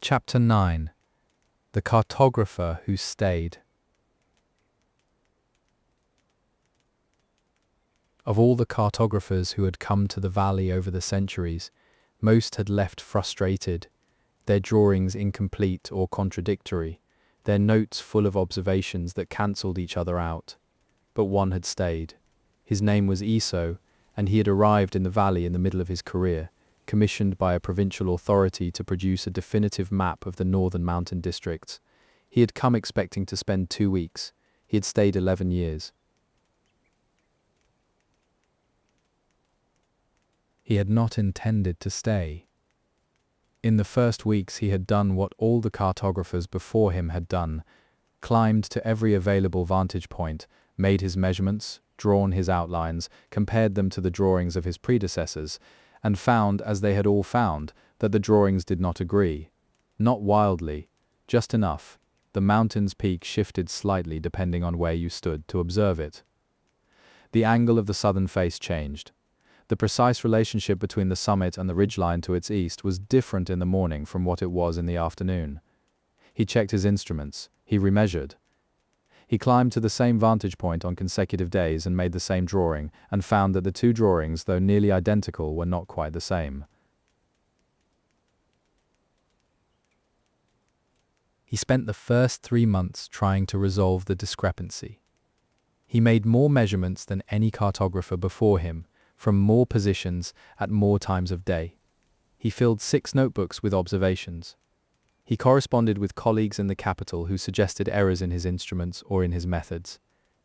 Chapter 9. The Cartographer Who Stayed. Of all the cartographers who had come to the valley over the centuries, most had left frustrated, their drawings incomplete or contradictory, their notes full of observations that cancelled each other out. But one had stayed. His name was Eso, and he had arrived in the valley in the middle of his career, commissioned by a provincial authority to produce a definitive map of the northern mountain districts. He had come expecting to spend 2 weeks. He had stayed 11 years. He had not intended to stay. In the first weeks he had done what all the cartographers before him had done, climbed to every available vantage point, made his measurements, drawn his outlines, compared them to the drawings of his predecessors, and found, as they had all found, that the drawings did not agree. Not wildly, just enough. The mountain's peak shifted slightly depending on where you stood to observe it. The angle of the southern face changed. The precise relationship between the summit and the ridgeline to its east was different in the morning from what it was in the afternoon. He checked his instruments. He remeasured. He climbed to the same vantage point on consecutive days and made the same drawing, and found that the two drawings, though nearly identical, were not quite the same. He spent the first 3 months trying to resolve the discrepancy. He made more measurements than any cartographer before him, from more positions at more times of day. He filled 6 notebooks with observations. He corresponded with colleagues in the capital who suggested errors in his instruments or in his methods.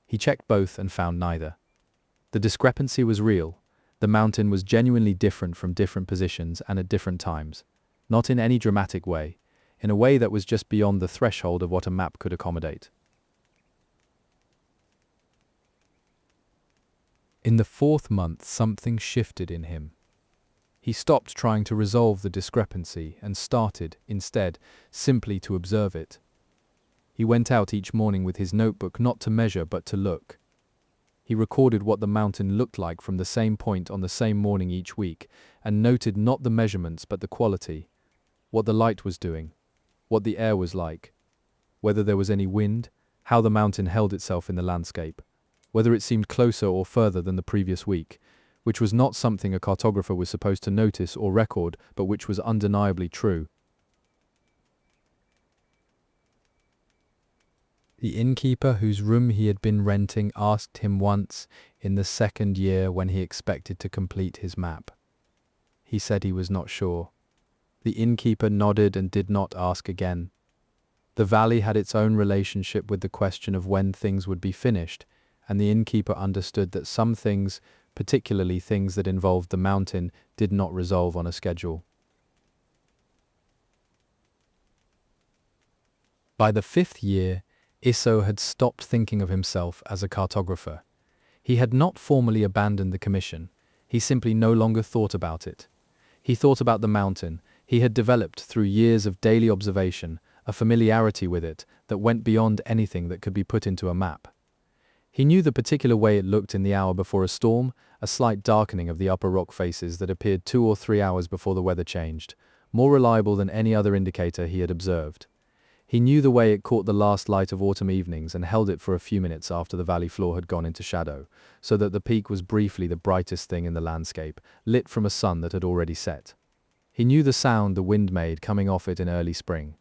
He checked both and found neither. The discrepancy was real. The mountain was genuinely different from different positions and at different times. Not in any dramatic way. in a way that was just beyond the threshold of what a map could accommodate. In the 4th month, something shifted in him. He stopped trying to resolve the discrepancy and started, instead, simply to observe it. He went out each morning with his notebook not to measure but to look. He recorded what the mountain looked like from the same point on the same morning each week, and noted not the measurements but the quality, what the light was doing, what the air was like, whether there was any wind, how the mountain held itself in the landscape, whether it seemed closer or further than the previous week, which was not something a cartographer was supposed to notice or record, but which was undeniably true. The innkeeper whose room he had been renting asked him once in the 2nd year when he expected to complete his map. He said he was not sure. The innkeeper nodded and did not ask again. The valley had its own relationship with the question of when things would be finished, and the innkeeper understood that some things, particularly things that involved the mountain, did not resolve on a schedule. By the 5th year, Isso had stopped thinking of himself as a cartographer. He had not formally abandoned the commission. He simply no longer thought about it. He thought about the mountain. He had developed, through years of daily observation, a familiarity with it that went beyond anything that could be put into a map. He knew the particular way it looked in the hour before a storm, a slight darkening of the upper rock faces that appeared 2 or 3 hours before the weather changed, more reliable than any other indicator he had observed. He knew the way it caught the last light of autumn evenings and held it for a few minutes after the valley floor had gone into shadow, so that the peak was briefly the brightest thing in the landscape, lit from a sun that had already set. He knew the sound the wind made coming off it in early spring,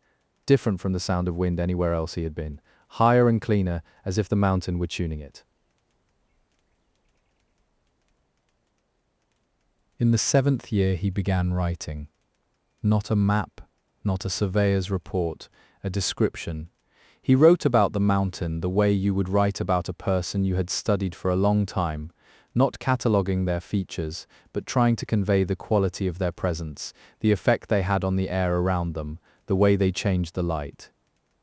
different from the sound of wind anywhere else he had been, higher and cleaner, as if the mountain were tuning it. In the 7th year he began writing. Not a map, not a surveyor's report, a description. He wrote about the mountain the way you would write about a person you had studied for a long time, not cataloguing their features, but trying to convey the quality of their presence, the effect they had on the air around them, the way they changed the light.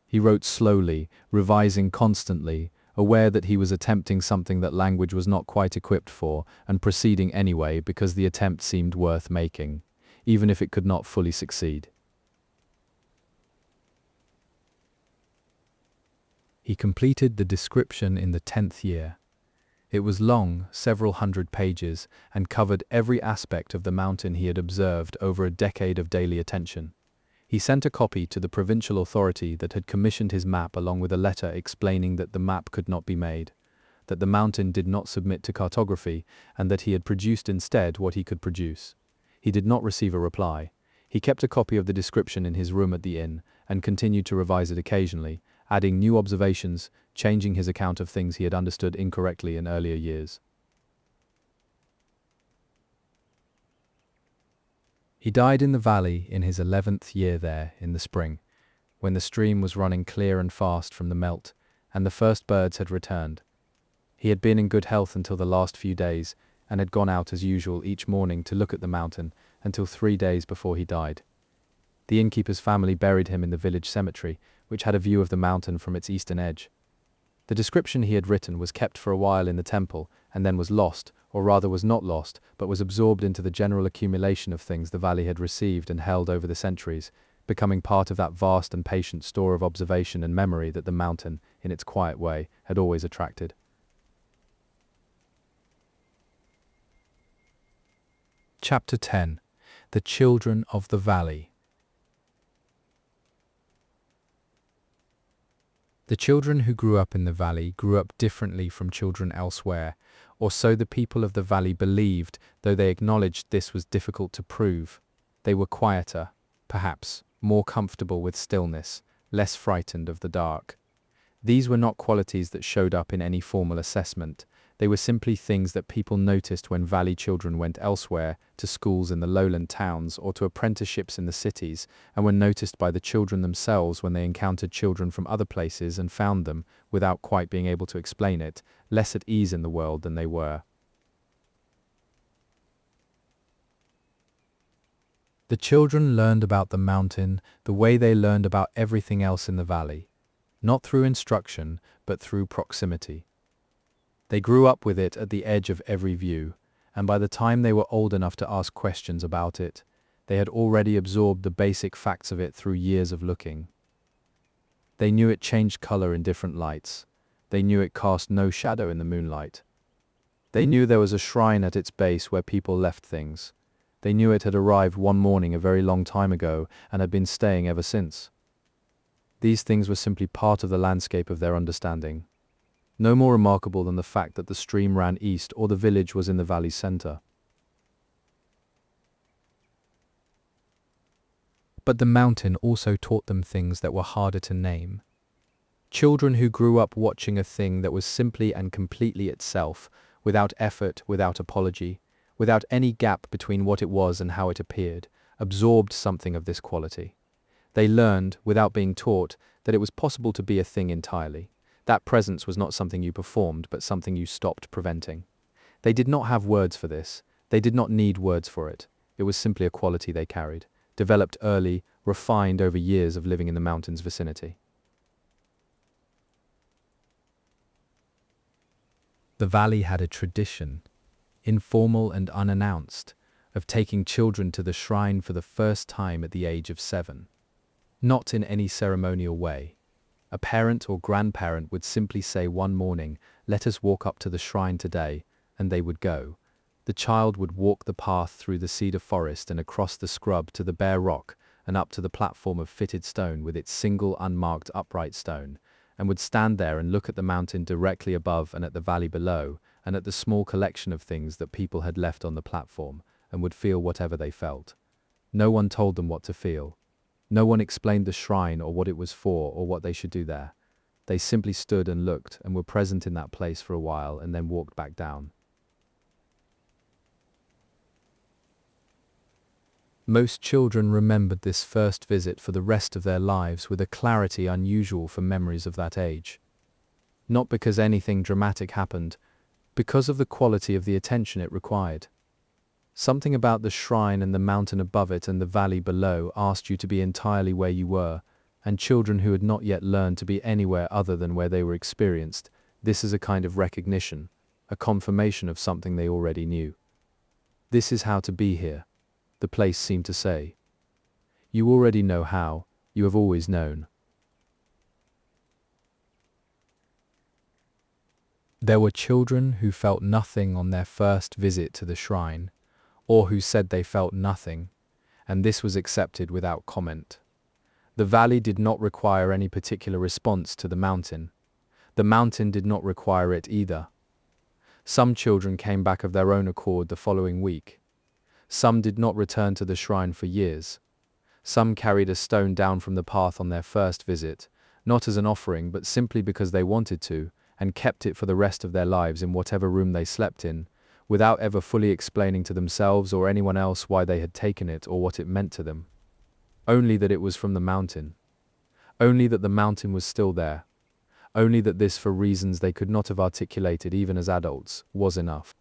He wrote slowly, revising constantly, aware that he was attempting something that language was not quite equipped for, and proceeding anyway because the attempt seemed worth making, even if it could not fully succeed. He completed the description in the 10th year. It was long, several hundred pages, and covered every aspect of the mountain he had observed over a decade of daily attention. He sent a copy to the provincial authority that had commissioned his map along with a letter explaining that the map could not be made, that the mountain did not submit to cartography, and that he had produced instead what he could produce. He did not receive a reply. He kept a copy of the description in his room at the inn, and continued to revise it occasionally, adding new observations, changing his account of things he had understood incorrectly in earlier years. He died in the valley in his 11th year there in the spring, when the stream was running clear and fast from the melt, and the first birds had returned. He had been in good health until the last few days, and had gone out as usual each morning to look at the mountain until 3 days before he died. The innkeeper's family buried him in the village cemetery, which had a view of the mountain from its eastern edge. The description he had written was kept for a while in the temple, and then was lost, or rather was not lost, but was absorbed into the general accumulation of things the valley had received and held over the centuries, becoming part of that vast and patient store of observation and memory that the mountain, in its quiet way, had always attracted. Chapter 10. The Children of the Valley. The children who grew up in the valley grew up differently from children elsewhere, or so the people of the valley believed, though they acknowledged this was difficult to prove. They were quieter, perhaps, more comfortable with stillness, less frightened of the dark. These were not qualities that showed up in any formal assessment. They were simply things that people noticed when valley children went elsewhere, to schools in the lowland towns or to apprenticeships in the cities, and were noticed by the children themselves when they encountered children from other places and found them, without quite being able to explain it, less at ease in the world than they were. The children learned about the mountain the way they learned about everything else in the valley, not through instruction, but through proximity. They grew up with it at the edge of every view, and by the time they were old enough to ask questions about it, they had already absorbed the basic facts of it through years of looking. They knew it changed color in different lights. They knew it cast no shadow in the moonlight. They knew there was a shrine at its base where people left things. They knew it had arrived one morning a very long time ago and had been staying ever since. These things were simply part of the landscape of their understanding, no more remarkable than the fact that the stream ran east or the village was in the valley's center. But the mountain also taught them things that were harder to name. Children who grew up watching a thing that was simply and completely itself, without effort, without apology, without any gap between what it was and how it appeared, absorbed something of this quality. They learned, without being taught, that it was possible to be a thing entirely. That presence was not something you performed, but something you stopped preventing. They did not have words for this. They did not need words for it. It was simply a quality they carried, developed early, refined over years of living in the mountain's vicinity. The valley had a tradition, informal and unannounced, of taking children to the shrine for the first time at the age of 7. Not in any ceremonial way. A parent or grandparent would simply say one morning, "Let us walk up to the shrine today," and they would go. The child would walk the path through the cedar forest and across the scrub to the bare rock and up to the platform of fitted stone with its single unmarked upright stone, and would stand there and look at the mountain directly above and at the valley below, and at the small collection of things that people had left on the platform, and would feel whatever they felt. No one told them what to feel. No one explained the shrine or what it was for or what they should do there. They simply stood and looked and were present in that place for a while and then walked back down. Most children remembered this first visit for the rest of their lives with a clarity unusual for memories of that age. Not because anything dramatic happened, because of the quality of the attention it required. Something about the shrine and the mountain above it and the valley below asked you to be entirely where you were, and children who had not yet learned to be anywhere other than where they were experienced, this is a kind of recognition, a confirmation of something they already knew. This is how to be here, the place seemed to say. You already know how, you have always known. There were children who felt nothing on their first visit to the shrine, or who said they felt nothing, and this was accepted without comment. The valley did not require any particular response to the mountain. The mountain did not require it either. Some children came back of their own accord the following week. Some did not return to the shrine for years. Some carried a stone down from the path on their first visit, not as an offering but simply because they wanted to, and kept it for the rest of their lives in whatever room they slept in, without ever fully explaining to themselves or anyone else why they had taken it or what it meant to them. Only that it was from the mountain. Only that the mountain was still there. Only that this, for reasons they could not have articulated even as adults, was enough.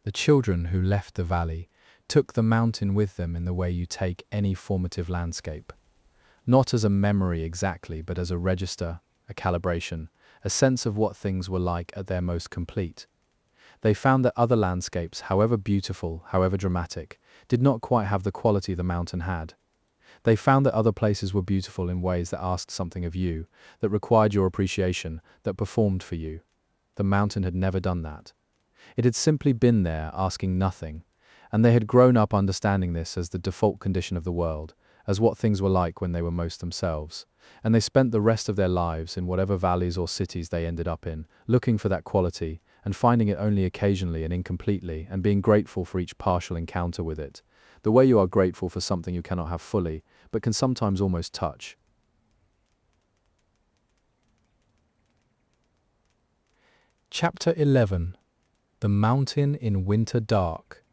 The children who left the valley took the mountain with them in the way you take any formative landscape. Not as a memory exactly, but as a register, a calibration, a sense of what things were like at their most complete. They found that other landscapes, however beautiful, however dramatic, did not quite have the quality the mountain had. They found that other places were beautiful in ways that asked something of you, that required your appreciation, that performed for you. The mountain had never done that. It had simply been there, asking nothing, and they had grown up understanding this as the default condition of the world, as what things were like when they were most themselves, and they spent the rest of their lives in whatever valleys or cities they ended up in, looking for that quality, and finding it only occasionally and incompletely, and being grateful for each partial encounter with it, the way you are grateful for something you cannot have fully, but can sometimes almost touch. Chapter 11. The Mountain in Winter Dark.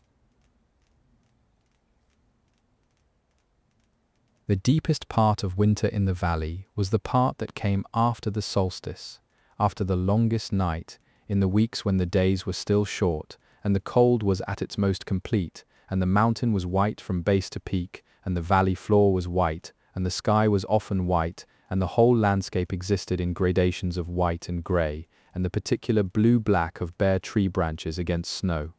The deepest part of winter in the valley was the part that came after the solstice, after the longest night, in the weeks when the days were still short and the cold was at its most complete, and the mountain was white from base to peak, and the valley floor was white, and the sky was often white, and the whole landscape existed in gradations of white and grey, and the particular blue-black of bare tree branches against snow.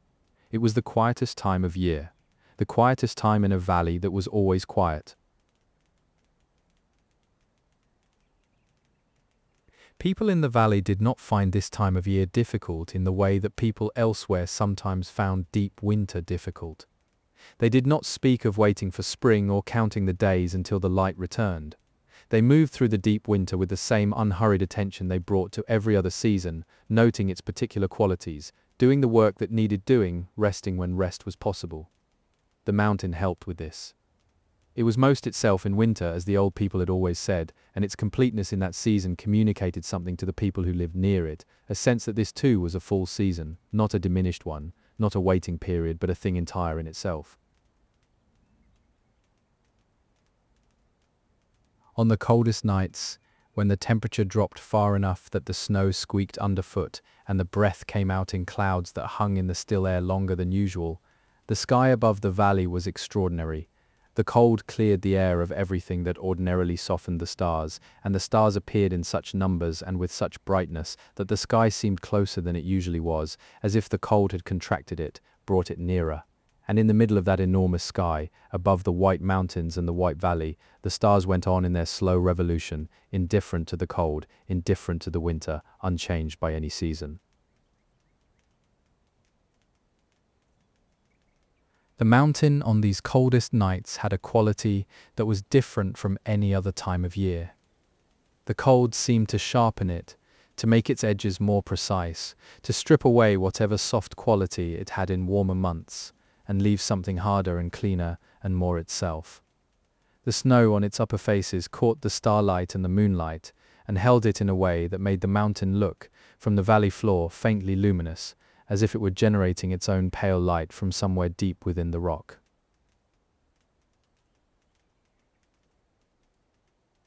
It was the quietest time of year, the quietest time in a valley that was always quiet. People in the valley did not find this time of year difficult in the way that people elsewhere sometimes found deep winter difficult. They did not speak of waiting for spring or counting the days until the light returned. They moved through the deep winter with the same unhurried attention they brought to every other season, noting its particular qualities, doing the work that needed doing, resting when rest was possible. The mountain helped with this. It was most itself in winter, as the old people had always said, and its completeness in that season communicated something to the people who lived near it, a sense that this too was a full season, not a diminished one, not a waiting period, but a thing entire in itself. On the coldest nights, when the temperature dropped far enough that the snow squeaked underfoot and the breath came out in clouds that hung in the still air longer than usual, the sky above the valley was extraordinary. The cold cleared the air of everything that ordinarily softened the stars, and the stars appeared in such numbers and with such brightness that the sky seemed closer than it usually was, as if the cold had contracted it, brought it nearer. And in the middle of that enormous sky, above the white mountains and the white valley, the stars went on in their slow revolution, indifferent to the cold, indifferent to the winter, unchanged by any season. The mountain on these coldest nights had a quality that was different from any other time of year. The cold seemed to sharpen it, to make its edges more precise, to strip away whatever soft quality it had in warmer months, and leave something harder and cleaner and more itself. The snow on its upper faces caught the starlight and the moonlight, and held it in a way that made the mountain look, from the valley floor, faintly luminous, as if it were generating its own pale light from somewhere deep within the rock.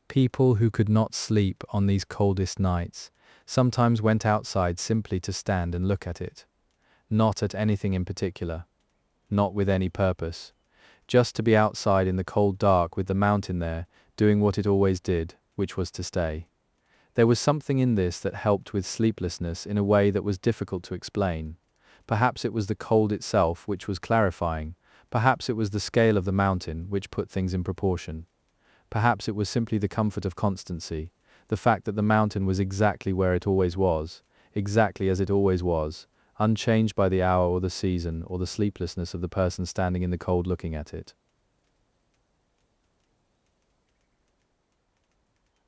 People who could not sleep on these coldest nights sometimes went outside simply to stand and look at it, not at anything in particular, not with any purpose, just to be outside in the cold dark with the mountain there, doing what it always did, which was to stay. There was something in this that helped with sleeplessness in a way that was difficult to explain. Perhaps it was the cold itself which was clarifying. Perhaps it was the scale of the mountain which put things in proportion. Perhaps it was simply the comfort of constancy, the fact that the mountain was exactly where it always was, exactly as it always was, unchanged by the hour or the season or the sleeplessness of the person standing in the cold looking at it.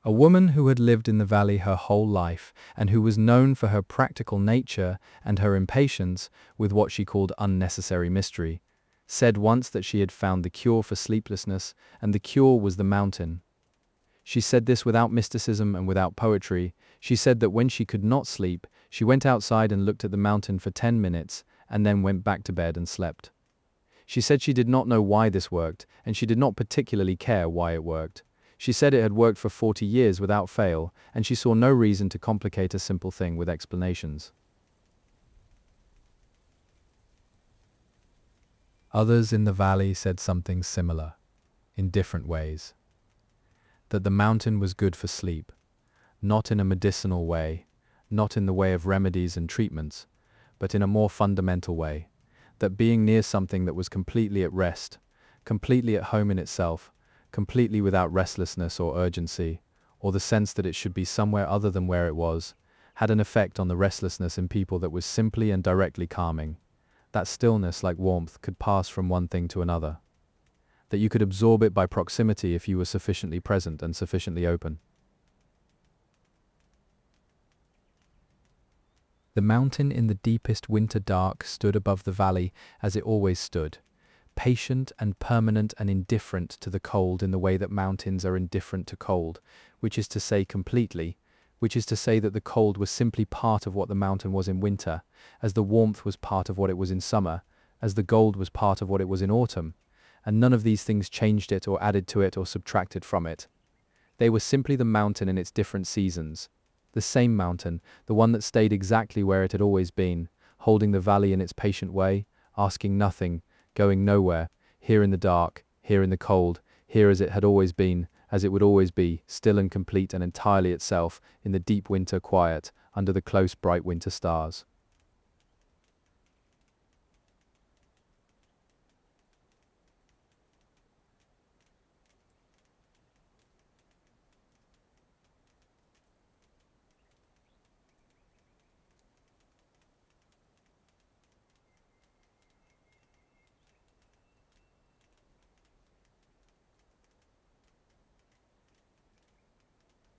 A woman who had lived in the valley her whole life, and who was known for her practical nature and her impatience with what she called unnecessary mystery, said once that she had found the cure for sleeplessness, and the cure was the mountain. She said this without mysticism and without poetry. She said that when she could not sleep, she went outside and looked at the mountain for 10 minutes, and then went back to bed and slept. She said she did not know why this worked, and she did not particularly care why it worked. She said it had worked for 40 years without fail, and she saw no reason to complicate a simple thing with explanations. Others in the valley said something similar, in different ways. That the mountain was good for sleep, not in a medicinal way, not in the way of remedies and treatments, but in a more fundamental way, that being near something that was completely at rest, completely at home in itself, completely without restlessness or urgency, or the sense that it should be somewhere other than where it was, had an effect on the restlessness in people that was simply and directly calming. That stillness, like warmth, could pass from one thing to another. That you could absorb it by proximity if you were sufficiently present and sufficiently open. The mountain in the deepest winter dark stood above the valley as it always stood, patient and permanent and indifferent to the cold in the way that mountains are indifferent to cold, which is to say completely, which is to say that the cold was simply part of what the mountain was in winter, as the warmth was part of what it was in summer, as the gold was part of what it was in autumn, and none of these things changed it or added to it or subtracted from it. They were simply the mountain in its different seasons, the same mountain, the one that stayed exactly where it had always been, holding the valley in its patient way, asking nothing, going nowhere, here in the dark, here in the cold, here as it had always been, as it would always be, still and complete and entirely itself, in the deep winter quiet, under the close bright winter stars.